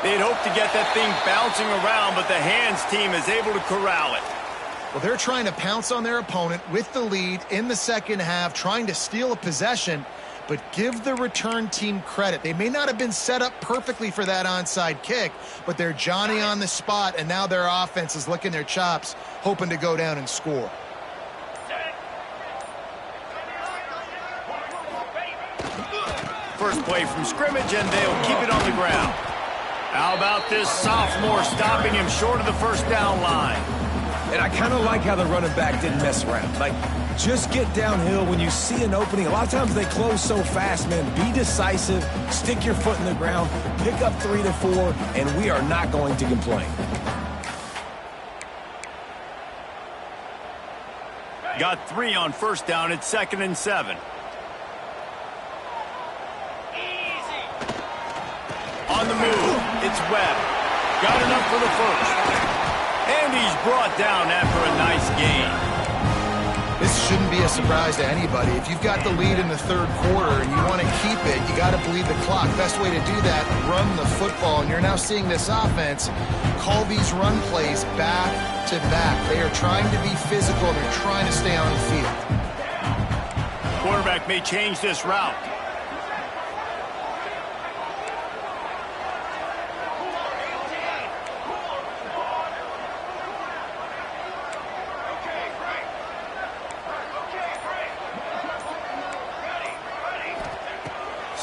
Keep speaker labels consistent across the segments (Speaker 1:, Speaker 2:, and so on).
Speaker 1: They'd hope to get that thing bouncing around, but the hands team is able to corral it.
Speaker 2: Well, they're trying to pounce on their opponent with the lead in the second half, trying to steal a possession, but give the return team credit. They may not have been set up perfectly for that onside kick, but they're Johnny on the spot, and now their offense is licking their chops, hoping to go down and score.
Speaker 1: First play from scrimmage, and they'll keep it on the ground. How about this sophomore stopping him short of the first down line?
Speaker 3: And I kind of like how the running back didn't mess around. Like, just get downhill when you see an opening. A lot of times they close so fast, man. Be decisive, stick your foot in the ground, pick up 3 to 4, and we are not going to complain.
Speaker 1: Got 3 on first down at 2nd and 7. On the move, it's Webb. Got enough for the first. And he's brought down after a nice gain.
Speaker 2: This shouldn't be a surprise to anybody. If you've got the lead in the third quarter and you want to keep it, you got to bleed the clock. Best way to do that, run the football. And you're now seeing this offense call these run plays back to back. They are trying to be physical. They're trying to stay on the field.
Speaker 1: Quarterback may change this route.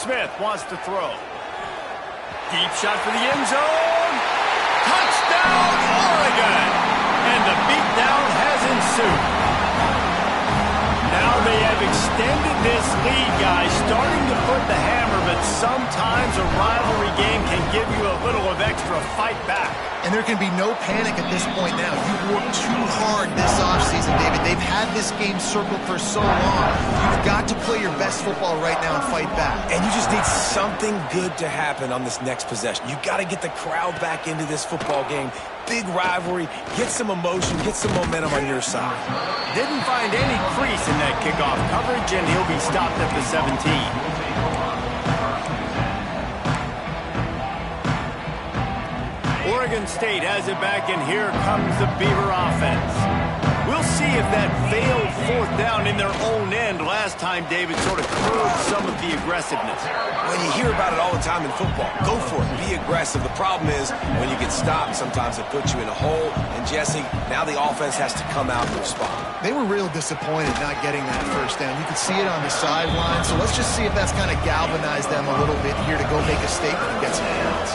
Speaker 1: Smith wants to throw. Deep shot for the end zone. Touchdown, Oregon! And the beatdown has ensued. Now they have extended this lead, guys, starting to put the hammer, but sometimes a rivalry game can give you a little of extra fight back.
Speaker 2: And there can be no panic at this point now. You've worked too hard this offseason, David. They've had this game circled for so long. You've got to play your best football right now and fight back.
Speaker 3: And you just need something good to happen on this next possession. You've got to get the crowd back into this football game. Big rivalry. Get some emotion. Get some momentum on your side.
Speaker 1: Didn't find any crease in that kickoff coverage, and he'll be stopped at the 17. Oregon State has it back, and here comes the Beaver offense. We'll see if that failed fourth down in their own end last time, David, sort of curbed some of the aggressiveness.
Speaker 3: When you hear about it all the time in football, go for it. Be aggressive. The problem is when you get stopped, sometimes it puts you in a hole. And, Jesse, now the offense has to come out and respond.
Speaker 2: They were real disappointed not getting that first down. You could see it on the sideline. So let's just see if that's kind of galvanized them a little bit here to go make a statement and get some points.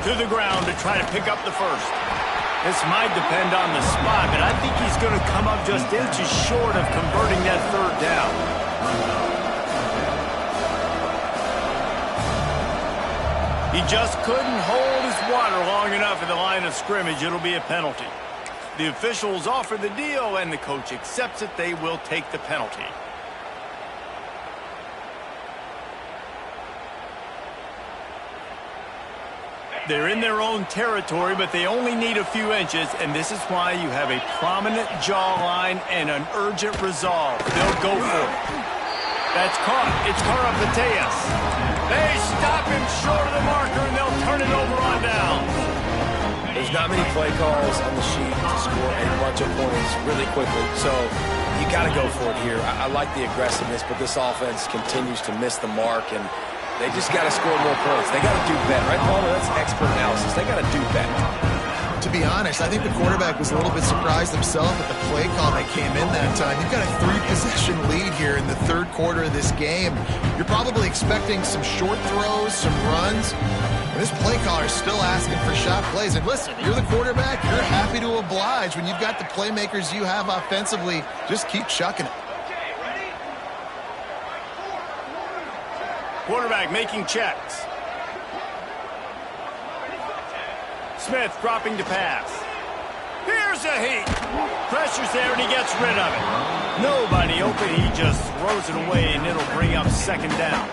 Speaker 1: To the ground to try to pick up the first. This might depend on the spot, but I think he's going to come up just inches short of converting that third down. He just couldn't hold his water long enough in the line of scrimmage. It'll be a penalty. The officials offer the deal, and the coach accepts it. They will take the penalty. They're in their own territory, but they only need a few inches, and this is why you have a prominent jawline and an urgent resolve. They'll go for it. That's caught. It's Karapateas. They stop him short of the marker, and they'll turn it over on down.
Speaker 3: There's not many play calls on the sheet to score a bunch of points really quickly, so you got to go for it here. I like the aggressiveness, but this offense continues to miss the mark, and they just got to score more points. They got to do better, right, Palmer? That's expert analysis. They got to do better.
Speaker 2: To be honest, I think the quarterback was a little bit surprised himself at the play call that came in that time. You've got a 3-possession lead here in the third quarter of this game. You're probably expecting some short throws, some runs. And this play caller is still asking for shot plays. And listen, you're the quarterback. You're happy to oblige. When you've got the playmakers you have offensively, just keep chucking it.
Speaker 1: Quarterback making checks. Smith dropping to pass. Here's a heat. Pressure's there, and he gets rid of it. Nobody open. He just throws it away, and it'll bring up second down.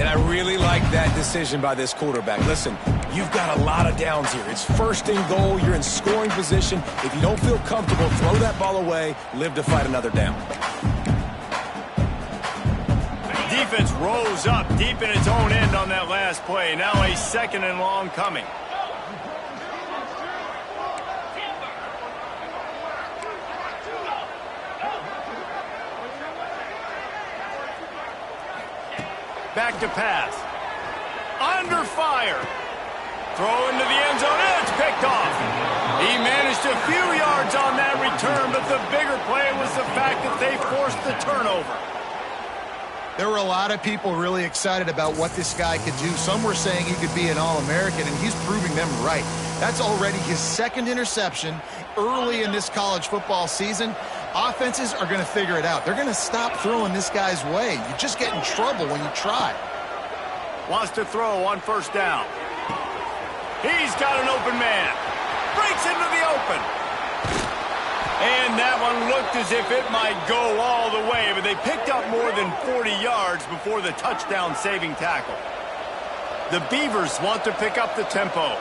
Speaker 3: And I really like that decision by this quarterback. Listen, you've got a lot of downs here. It's first and goal. You're in scoring position. If you don't feel comfortable, throw that ball away. Live to fight another down.
Speaker 1: Defense rose up deep in its own end on that last play. Now a 2nd and long coming. Back to pass. Under fire. Throw into the end zone. It's picked off. He managed a few yards on that return, but the bigger play was the fact that they forced the turnover.
Speaker 2: There were a lot of people really excited about what this guy could do. Some were saying he could be an All-American, and he's proving them right. That's already his 2nd interception early in this college football season. Offenses are going to figure it out. They're going to stop throwing this guy's way. You just get in trouble when you try.
Speaker 1: Wants to throw on 1st down. He's got an open man. Breaks into the open. And that one looked as if it might go all the way, but they picked up more than 40 yards before the touchdown-saving tackle. The Beavers want to pick up the tempo.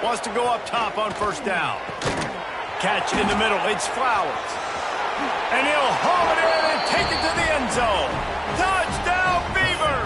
Speaker 1: Wants to go up top on 1st down. Catch in the middle. It's Flowers. And he'll haul it in and take it to the end zone. Touchdown, Beavers!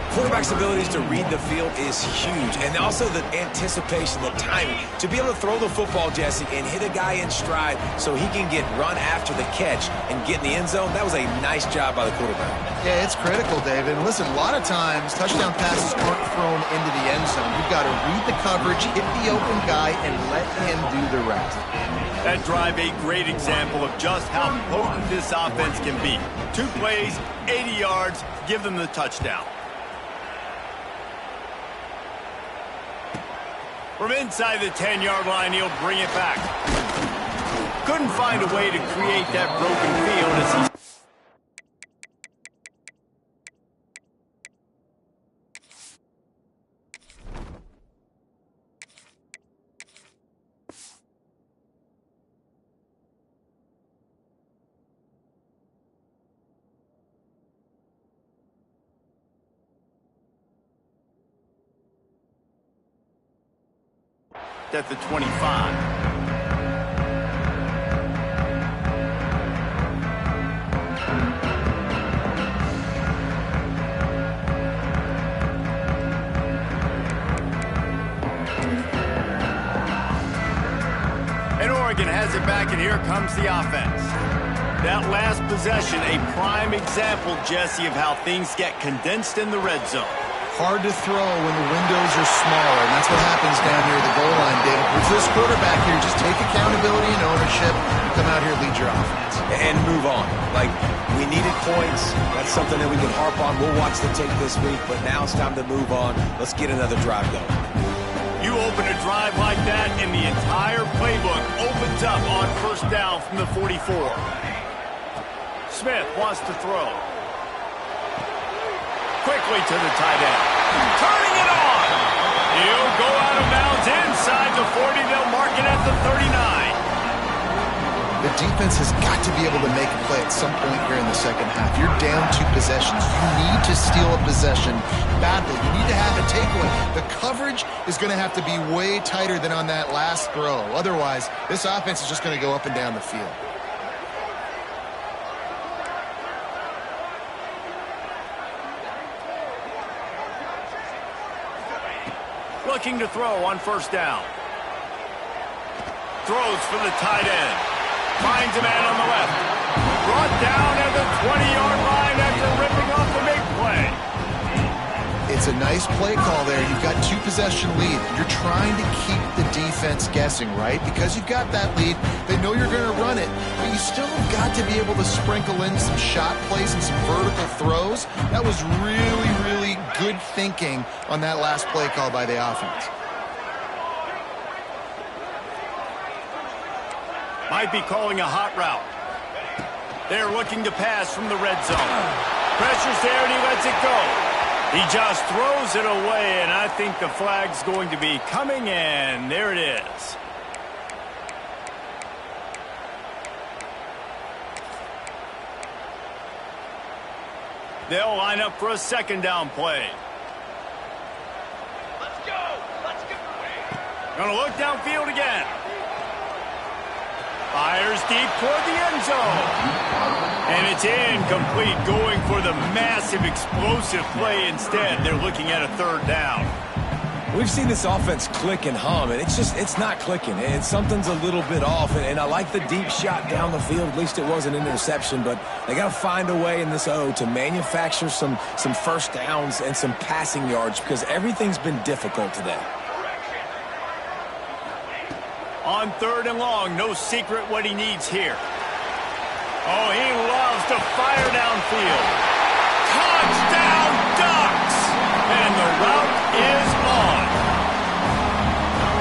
Speaker 3: Quarterback's abilities to read the field is huge, and also the anticipation, the timing. To be able to throw the football, Jesse, and hit a guy in stride so he can get run after the catch and get in the end zone, that was a nice job by the quarterback.
Speaker 2: Yeah, it's critical, David. And listen, a lot of times, touchdown passes aren't thrown into the end zone. You've got to read the coverage, hit the open guy, and let him do the rest.
Speaker 1: That drive, a great example of just how potent this offense can be. 2 plays, 80 yards, give them the touchdown. From inside the 10-yard line, he'll bring it back. Couldn't find a way to create that broken field as he... at the 25. And Oregon has it back, and here comes the offense. That last possession, a prime example, Jesse, of how things get condensed in the red zone.
Speaker 2: Hard to throw when the windows are smaller, and that's what happens down here at the goal line, David. With this quarterback here, just take accountability and ownership and come out here and lead your offense.
Speaker 3: And move on. Like, we needed points. That's something that we can harp on. We'll watch the tape this week, but now it's time to move on. Let's get another drive going.
Speaker 1: You open a drive like that, and the entire playbook opens up on 1st down from the 44. Smith wants to throw. Quickly to the tight end. Turning it on. He'll go out of bounds inside the 40. They'll mark it at the 39.
Speaker 2: The defense has got to be able to make a play at some point here in the 2nd half. You're down 2 possessions. You need to steal a possession badly. You need to have a takeaway. The coverage is going to have to be way tighter than on that last throw. Otherwise, this offense is just going to go up and down the field.
Speaker 1: Looking to throw on 1st down. Throws for the tight end. Finds a man on the left. Brought down at the 20-yard line after ripping off the big play.
Speaker 2: It's a nice play call there. You've got 2-possession lead. You're trying to keep the defense guessing, right? Because you've got that lead, they know you're going to run it. But you still have got to be able to sprinkle in some shot plays and some vertical throws. That was really, really good thinking on that last play call by the offense.
Speaker 1: Might be calling a hot route. They're looking to pass from the red zone. Pressure's there, and he lets it go. He just throws it away, and I think the flag's going to be coming in. There it is. They'll line up for a second down play.
Speaker 4: Let's go! Let's go!
Speaker 1: Gonna look downfield again. Fires deep toward the end zone. And it's incomplete, going for the massive explosive play instead. They're looking at a third down.
Speaker 3: We've seen this offense click and hum, and it's not clicking. And something's a little bit off, and I like the deep shot down the field. At least it was an interception, but they got to find a way in this O to manufacture some first downs and some passing yards because everything's been difficult today.
Speaker 1: On third and long, no secret what he needs here. Oh, he loves to fire downfield. Touchdown Ducks! And the route is on.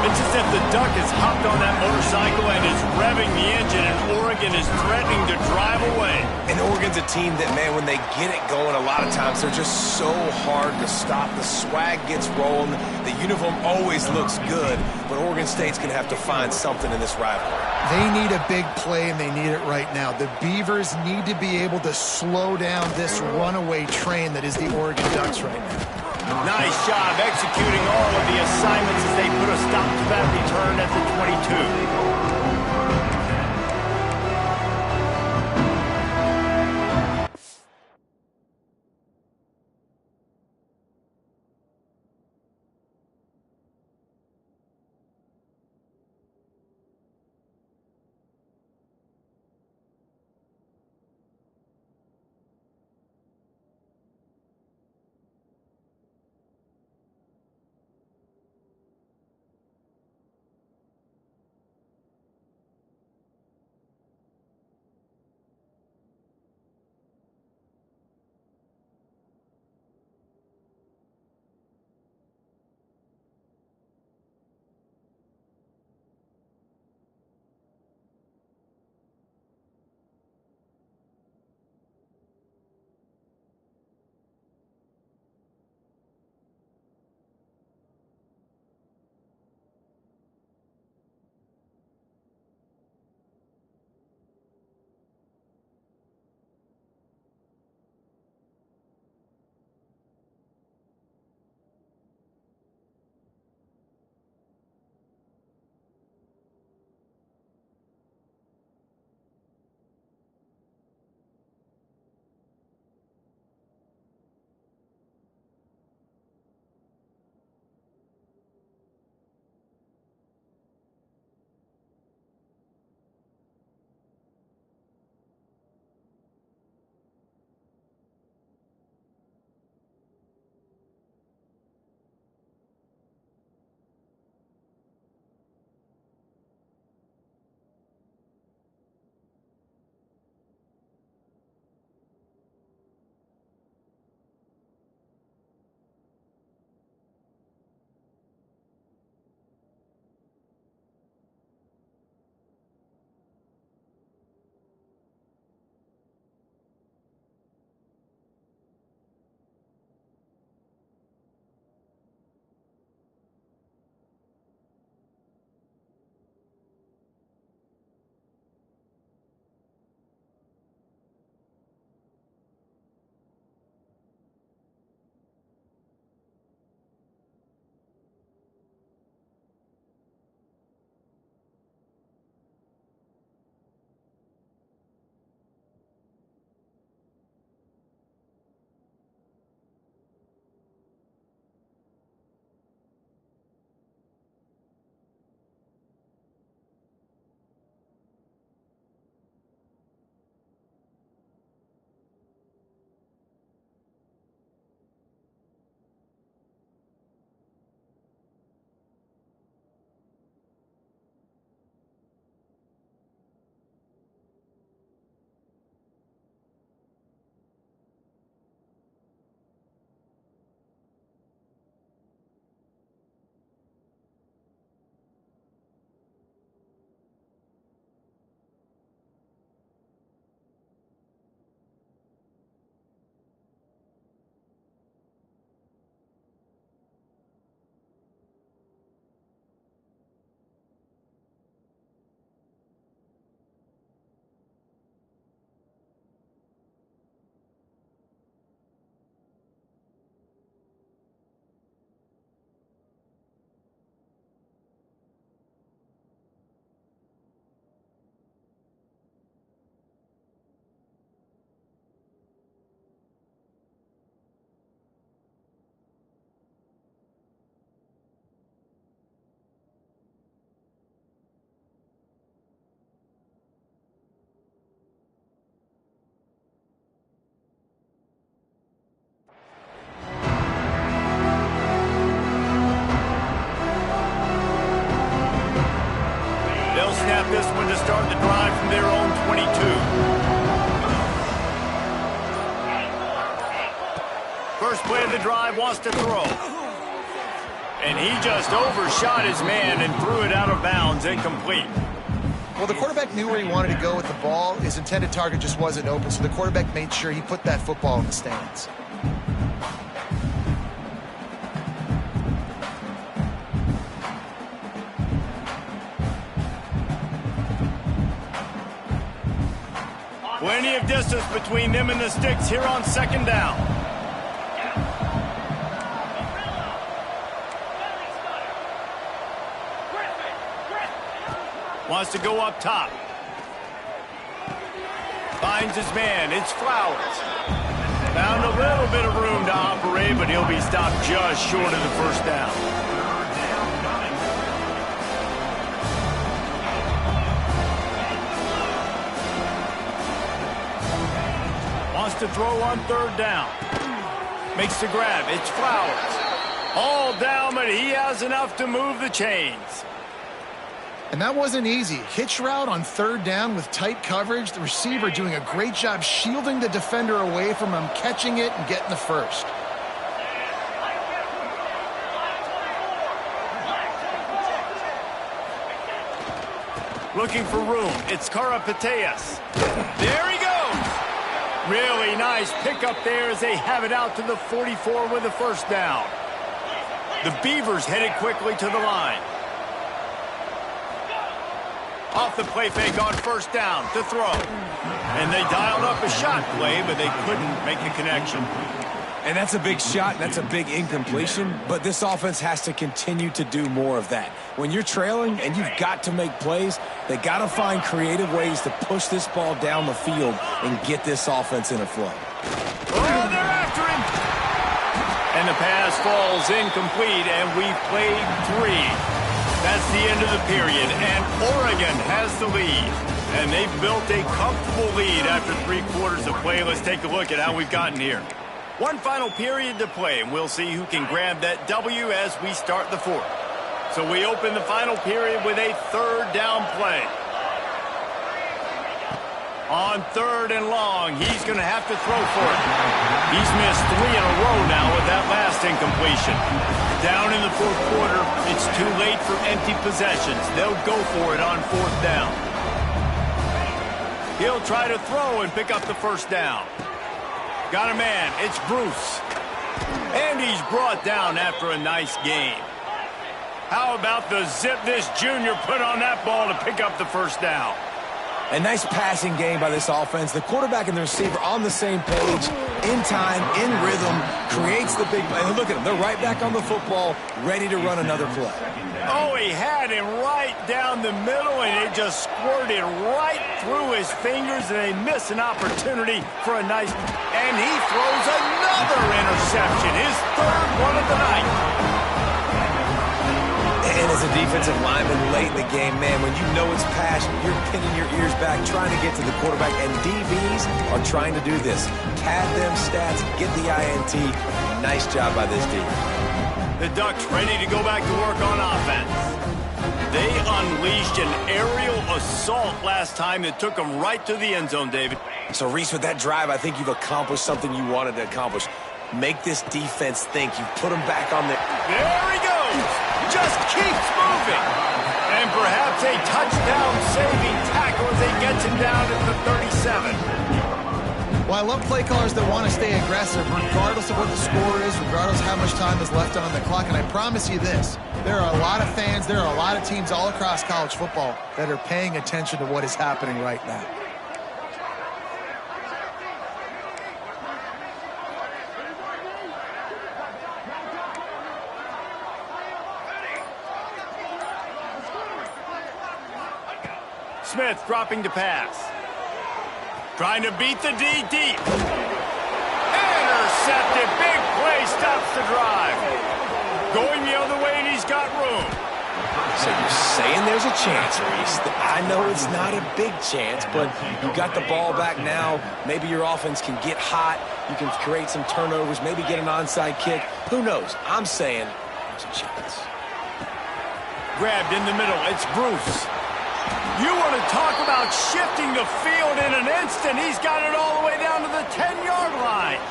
Speaker 1: It's as if the Duck has hopped on that motorcycle and is revving the engine, and Oregon is threatening to drive away.
Speaker 3: And Oregon's a team that, man, when they get it going, a lot of times they're just so hard to stop. The swag gets rolling. The uniform always looks good, but Oregon State's going to have to find something in this rivalry.
Speaker 2: They need a big play, and they need it right now. The Beavers need to be able to slow down this runaway train that is the Oregon Ducks right now.
Speaker 1: Nice job executing all of the assignments as they put a stop to that return at the 22. want this one to start the drive from their own 22. First play of the drive, wants to throw. And he just overshot his man and threw it out of bounds, incomplete.
Speaker 2: Well, the quarterback knew where he wanted to go with the ball. His intended target just wasn't open, so the quarterback made sure he put that football in the stands.
Speaker 1: Plenty of distance between them and the sticks here on second down. Wants to go up top. Finds his man. It's Flowers. Found a little bit of room to operate, but he'll be stopped just short of the first down. Wants to throw on third down. Makes the grab. It's Flowers. All down, but he has enough to move the chains.
Speaker 2: And that wasn't easy. Hitch route on third down with tight coverage. The receiver doing a great job shielding the defender away from him, catching it and getting the first.
Speaker 1: Looking for room. It's Karapateas. There he goes. Really nice pickup there as they have it out to the 44 with the first down. The Beavers headed quickly to the line. Off the play fake on first down to throw. And they dialed up a shot play, but they couldn't make the connection.
Speaker 3: And that's a big shot, and that's a big incompletion, but this offense has to continue to do more of that. When you're trailing and you've got to make plays, they got to find creative ways to push this ball down the field and get this offense in a flow.
Speaker 1: Oh, they're after him! And the pass falls incomplete, and we've played 3. That's the end of the period, and Oregon has the lead. And they've built a comfortable lead after 3 quarters of play. Let's take a look at how we've gotten here. One final period to play, and we'll see who can grab that W as we start the 4th. So we open the final period with a third down play. On third and long, he's going to have to throw for it. He's missed 3 in a row now with that last incompletion. Down in the 4th quarter, it's too late for empty possessions. They'll go for it on 4th down. He'll try to throw and pick up the first down. Got a man. It's Bruce. And he's brought down after a nice game. How about the zip this junior put on that ball to pick up the first down?
Speaker 3: A nice passing game by this offense. The quarterback and the receiver on the same page, in time, in rhythm, creates the big play. And look at them. They're right back on the football, ready to run another play.
Speaker 1: Oh, he had him right down the middle, and it just squirted right through his fingers, and they miss an opportunity for a nice... And he throws another interception, his 3rd one of the night.
Speaker 3: And as a defensive lineman late in the game, man, when you know it's passion, you're pinning your ears back, trying to get to the quarterback, and DBs are trying to do this. Pad them stats, get the INT. Nice job by this D.
Speaker 1: The Ducks ready to go back to work on offense. They unleashed an aerial assault last time that took them right to the end zone, David.
Speaker 3: So, Reese, with that drive, I think you've accomplished something you wanted to accomplish. Make this defense think. You've put them back on there.
Speaker 1: There he goes. Just keeps moving. And perhaps a touchdown-saving tackle as they get him down at the 37.
Speaker 2: Well, I love play callers that want to stay aggressive regardless of what the score is, regardless of how much time is left on the clock. And I promise you this, there are a lot of fans, there are a lot of teams all across college football that are paying attention to what is happening right now.
Speaker 1: Smith dropping to pass. Trying to beat the D deep. Intercepted. Big play stops the drive. Going the other way, and he's got room.
Speaker 3: So you're saying there's a chance, Reese. I know it's not a big chance, but you got the ball back now. Maybe your offense can get hot. You can create some turnovers, maybe get an onside kick. Who knows? I'm saying there's a chance.
Speaker 1: Grabbed in the middle. It's Bruce. You want to talk about shifting the field in an instant. He's got it all the way down to the 10-yard line.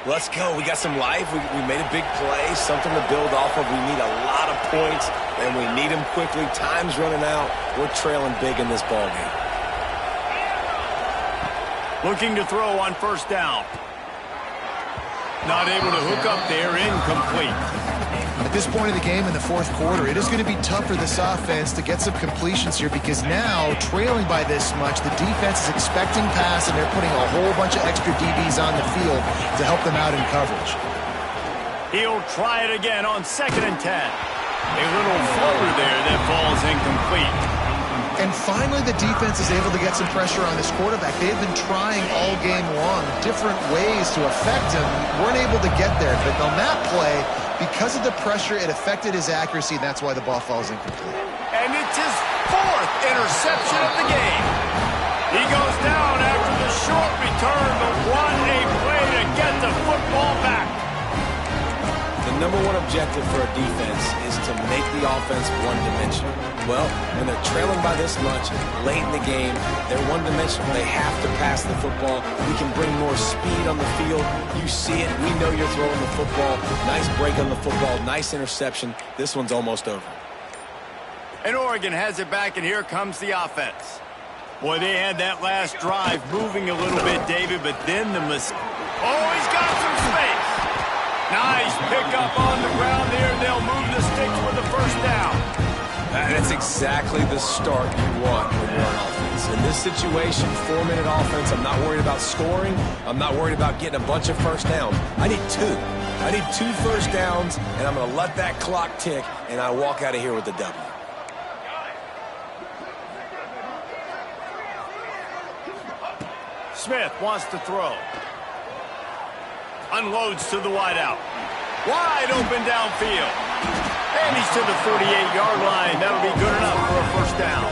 Speaker 3: Let's go. We got some life. We made a big play, something to build off of. We need a lot of points, and we need them quickly. Time's running out. We're trailing big in this ballgame.
Speaker 1: Looking to throw on first down. Not able to hook up there, incomplete.
Speaker 2: At this point of the game in the fourth quarter, it is going to be tough for this offense to get some completions here because now, trailing by this much, the defense is expecting pass, and they're putting a whole bunch of extra DBs on the field to help them out in coverage.
Speaker 1: He'll try it again on 2nd and 10. A little floater there that falls incomplete.
Speaker 2: And finally, the defense is able to get some pressure on this quarterback. They've been trying all game long different ways to affect him. Weren't able to get there. But on that play, because of the pressure, it affected his accuracy. That's why the ball falls incomplete.
Speaker 1: And it's his 4th interception of the game. He goes down after the short return, but what a play to get the football back.
Speaker 3: The number one objective for a defense is to make the offense one-dimensional. Well, when they're trailing by this much, late in the game, they're one-dimensional. They have to pass the football. We can bring more speed on the field. You see it. We know you're throwing the football. Nice break on the football. Nice interception. This one's almost over.
Speaker 1: And Oregon has it back, and here comes the offense. Boy, they had that last drive moving a little bit, David, but then the mistake. Oh, he's got some space. Nice pickup on the ground there. They'll move the sticks for the first down.
Speaker 3: That's exactly the start you want when you're on offense. In this situation, 4-minute offense, I'm not worried about scoring. I'm not worried about getting a bunch of first downs. I need 2. I need 2 first downs, and I'm going to let that clock tick, and I walk out of here with the W.
Speaker 1: Smith wants to throw. Unloads to the wideout. Wide open downfield. And he's to the 48-yard line. That'll be good enough for a first down.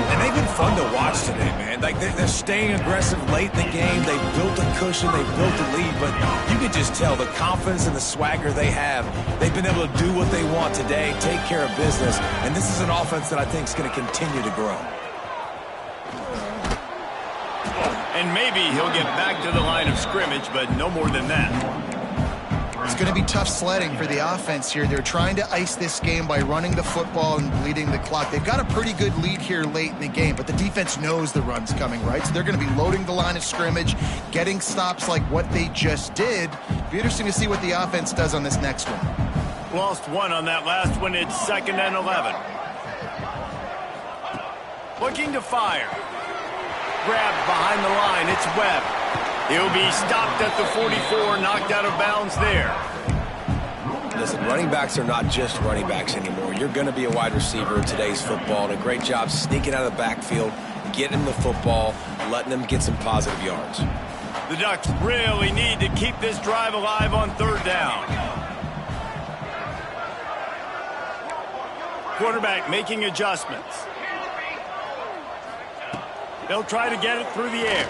Speaker 4: And they've been fun to watch today, man. Like, they're staying aggressive late in the game. They've built a cushion. They've built a lead. But you can just tell the confidence and the swagger they have. They've been able to do what they want today, take care of business. And this is an offense that I think is going to continue to grow.
Speaker 1: And maybe he'll get back to the line of scrimmage, but no more than that.
Speaker 2: It's going to be tough sledding for the offense here. They're trying to ice this game by running the football and bleeding the clock. They've got a pretty good lead here late in the game, but the defense knows the run's coming, right? So they're going to be loading the line of scrimmage, getting stops like what they just did. It'll be interesting to see what the offense does on this next one.
Speaker 1: Lost 1 on that last one. It's 2nd and 11. Looking to fire. Grabbed behind the line. It's Webb. He'll be stopped at the 44, knocked out of bounds there.
Speaker 3: Listen, running backs are not just running backs anymore. You're going to be a wide receiver in today's football, and a great job sneaking out of the backfield, getting them the football, letting them get some positive yards.
Speaker 1: The Ducks really need to keep this drive alive on 3rd down. Quarterback making adjustments. They'll try to get it through the air.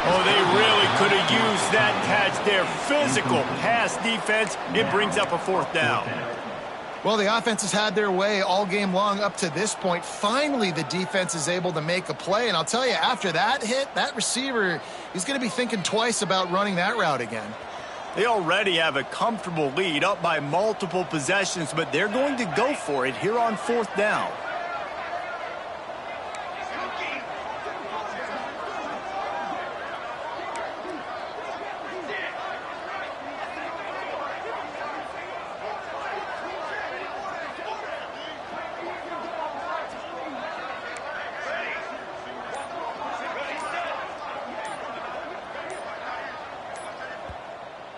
Speaker 1: Oh, they really could have used that catch there. Physical pass defense. It brings up a 4th down.
Speaker 2: Well, the offense has had their way all game long up to this point. Finally, the defense is able to make a play. And I'll tell you, after that hit, that receiver, he's going to be thinking twice about running that route again.
Speaker 1: They already have a comfortable lead up by multiple possessions, but they're going to go for it here on 4th down.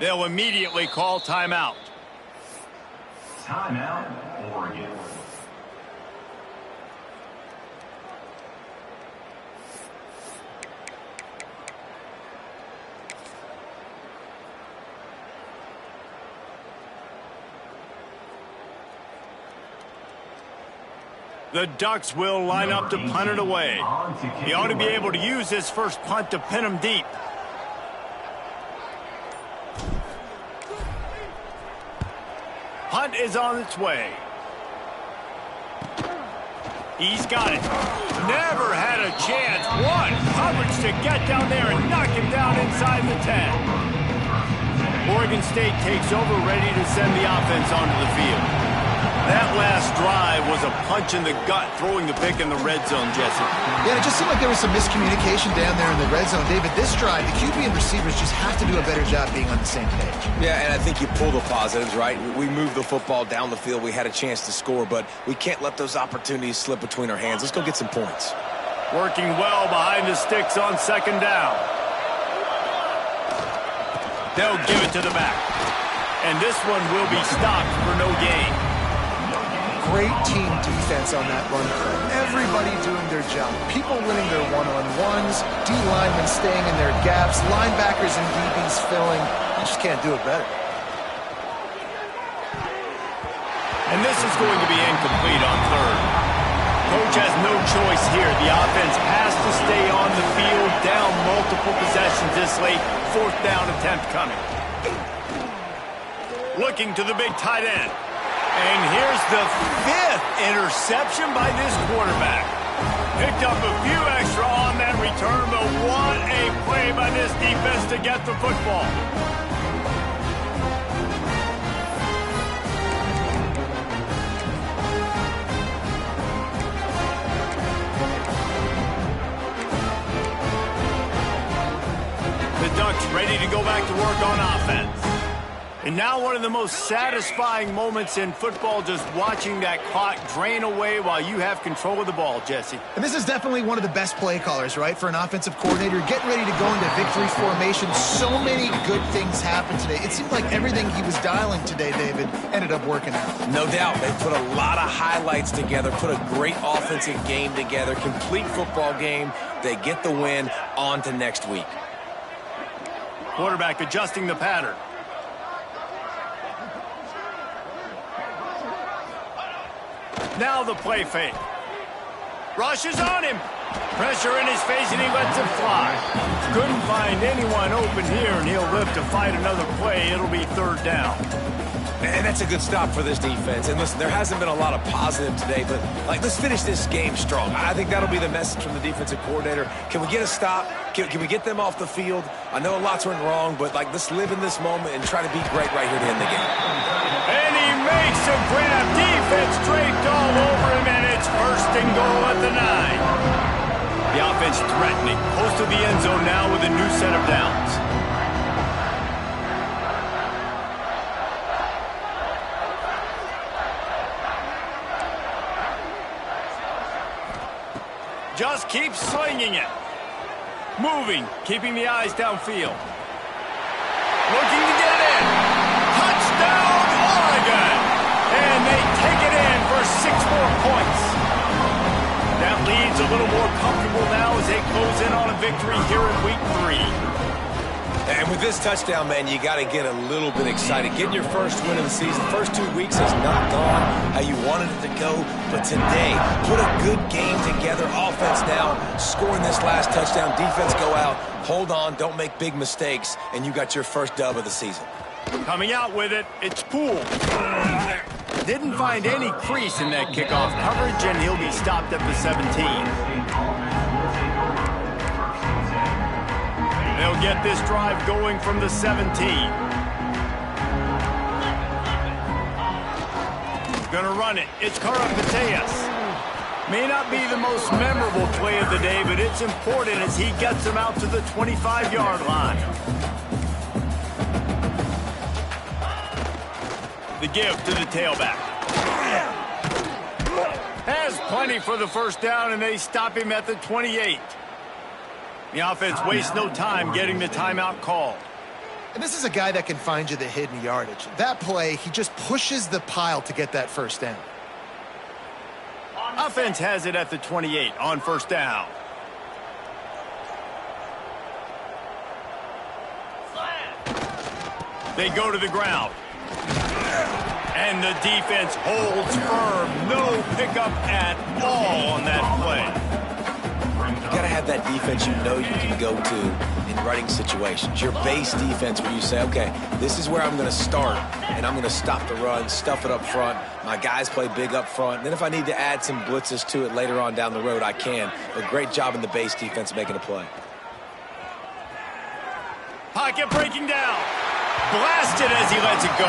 Speaker 1: They'll immediately call timeout.
Speaker 5: Timeout, Oregon.
Speaker 1: The Ducks will line up to punt it away. He ought to be able to use his first punt to pin him deep. Punt is on its way. He's got it. Never had a chance. What coverage to get down there and knock him down inside the 10. Oregon State takes over, ready to send the offense onto the field. That last drive was a punch in the gut, throwing the pick in the red zone, Jesse.
Speaker 2: Yeah, it just seemed like there was some miscommunication down there in the red zone. David, this drive, the QB and receivers just have to do a better job being on the same page.
Speaker 3: Yeah, and I think you pull the positives, right? We moved the football down the field. We had a chance to score, but we can't let those opportunities slip between our hands. Let's go get some points.
Speaker 1: Working well behind the sticks on second down. They'll give it to the back. And this one will be stopped for no gain.
Speaker 5: Great team defense on that run play. Everybody doing their job. People winning their one-on-ones, D-linemen staying in their gaps, linebackers and DBs filling. You just can't do it better.
Speaker 1: And this is going to be incomplete on third. Coach has no choice here. The offense has to stay on the field, down multiple possessions this late. Fourth down attempt coming. Looking to the big tight end. And here's the 5th interception by this quarterback. Picked up a few extra on that return, but what a play by this defense to get the football. The Ducks ready to go back to work on offense. And now one of the most satisfying moments in football, just watching that clock drain away while you have control of the ball, Jesse.
Speaker 2: And this is definitely one of the best play callers, right, for an offensive coordinator. Getting ready to go into victory formation. So many good things happened today. It seemed like everything he was dialing today, David, ended up working out.
Speaker 3: No doubt. They put a lot of highlights together, put a great offensive game together, complete football game. They get the win. On to next week.
Speaker 1: Quarterback adjusting the pattern. Now the play fake. Rushes on him. Pressure in his face, and he lets it fly. Couldn't find anyone open here, and he'll live to fight another play. It'll be third down.
Speaker 3: And that's a good stop for this defense. And listen, there hasn't been a lot of positive today, but let's finish this game strong. I think that'll be the message from the defensive coordinator. Can we get a stop? Can we get them off the field? I know a lot's went wrong, but let's live in this moment and try to be great right here to end the game.
Speaker 1: And he makes a grab. Defense draped all over him, and it's first and goal at the 9. The offense threatening, close to the end zone now with a new set of downs. Just keep slinging it. Moving, keeping the eyes downfield. Looking to get in. Touchdown, Oregon! And they take it in for 6 more points. That lead's a little more comfortable now as they close in on a victory here in week 3.
Speaker 3: And with this touchdown, man, you got to get a little bit excited. Getting your first win of the season. First 2 weeks has not gone how you wanted it to go. But today, put a good game together. Offense now, scoring this last touchdown. Defense go out. Hold on. Don't make big mistakes. And you got your first dub of the season.
Speaker 1: Coming out with it, it's Poole. Didn't find any crease in that kickoff coverage, and he'll be stopped at the 17. They'll get this drive going from the 17. Gonna run it. It's Karapateas. May not be the most memorable play of the day, but it's important as he gets him out to the 25-yard line. The give to the tailback. Has plenty for the first down, and they stop him at the 28. The offense wastes no time getting the timeout called.
Speaker 2: And this is a guy that can find you the hidden yardage. That play, he just pushes the pile to get that first down.
Speaker 1: Offense has it at the 28 on first down. They go to the ground. And the defense holds firm. No pickup at all on that play.
Speaker 3: You got to have that defense you know you can go to in running situations. Your base defense where you say, okay, this is where I'm going to start, and I'm going to stop the run, stuff it up front. My guys play big up front. And then if I need to add some blitzes to it later on down the road, I can. But great job in the base defense making a play.
Speaker 1: Pocket breaking down. Blasted as he lets it go.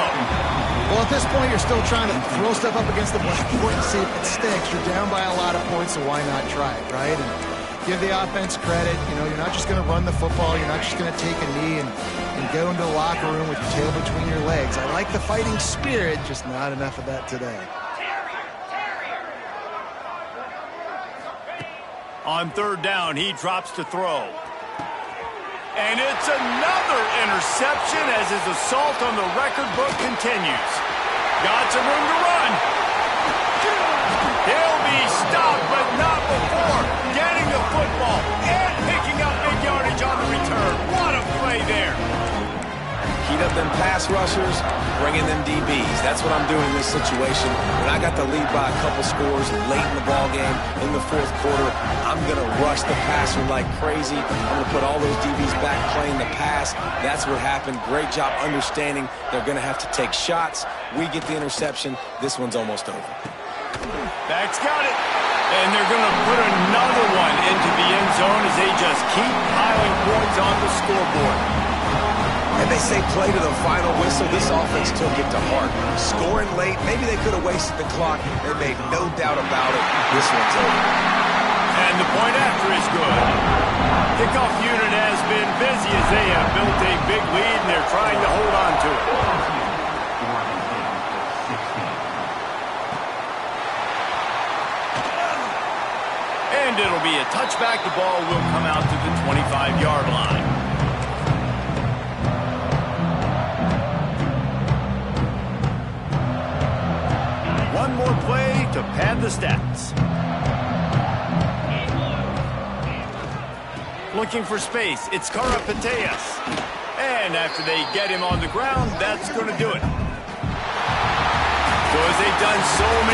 Speaker 2: Well, at this point, you're still trying to throw stuff up against the blackboard and see if it sticks. You're down by a lot of points, so why not try it, right? And give the offense credit. You know, you're not just going to run the football. You're not just going to take a knee and go into the locker room with your tail between your legs. I like the fighting spirit, just not enough of that today.
Speaker 1: On third down, he drops to throw. And it's another interception as his assault on the record book continues. Got some room to run. He'll be stopped, but not before getting the football and picking up big yardage on the return. What a play there.
Speaker 3: Heat up them pass rushers, bring in them DBs. That's what I'm doing in this situation. When I got the lead by a couple scores late in the ball game, in the fourth quarter, I'm going to rush the passer like crazy. I'm going to put all those DBs back playing the pass. That's what happened. Great job understanding they're going to have to take shots. We get the interception. This one's almost over.
Speaker 1: Back's got it. And they're going to put another one into the end zone as they just keep piling points on the scoreboard.
Speaker 3: And they say play to the final whistle. This offense took it to heart. Scoring late, maybe they could have wasted the clock. They made no doubt about it. This one's over.
Speaker 1: And the point after is good. Kickoff unit has been busy as they have built a big lead, and they're trying to hold on to it. And it'll be a touchback. The ball will come out to the 25-yard line. One more play to pad the stats. Looking for space. It's Karapateas. And after they get him on the ground, that's going to do it. So as they've done so many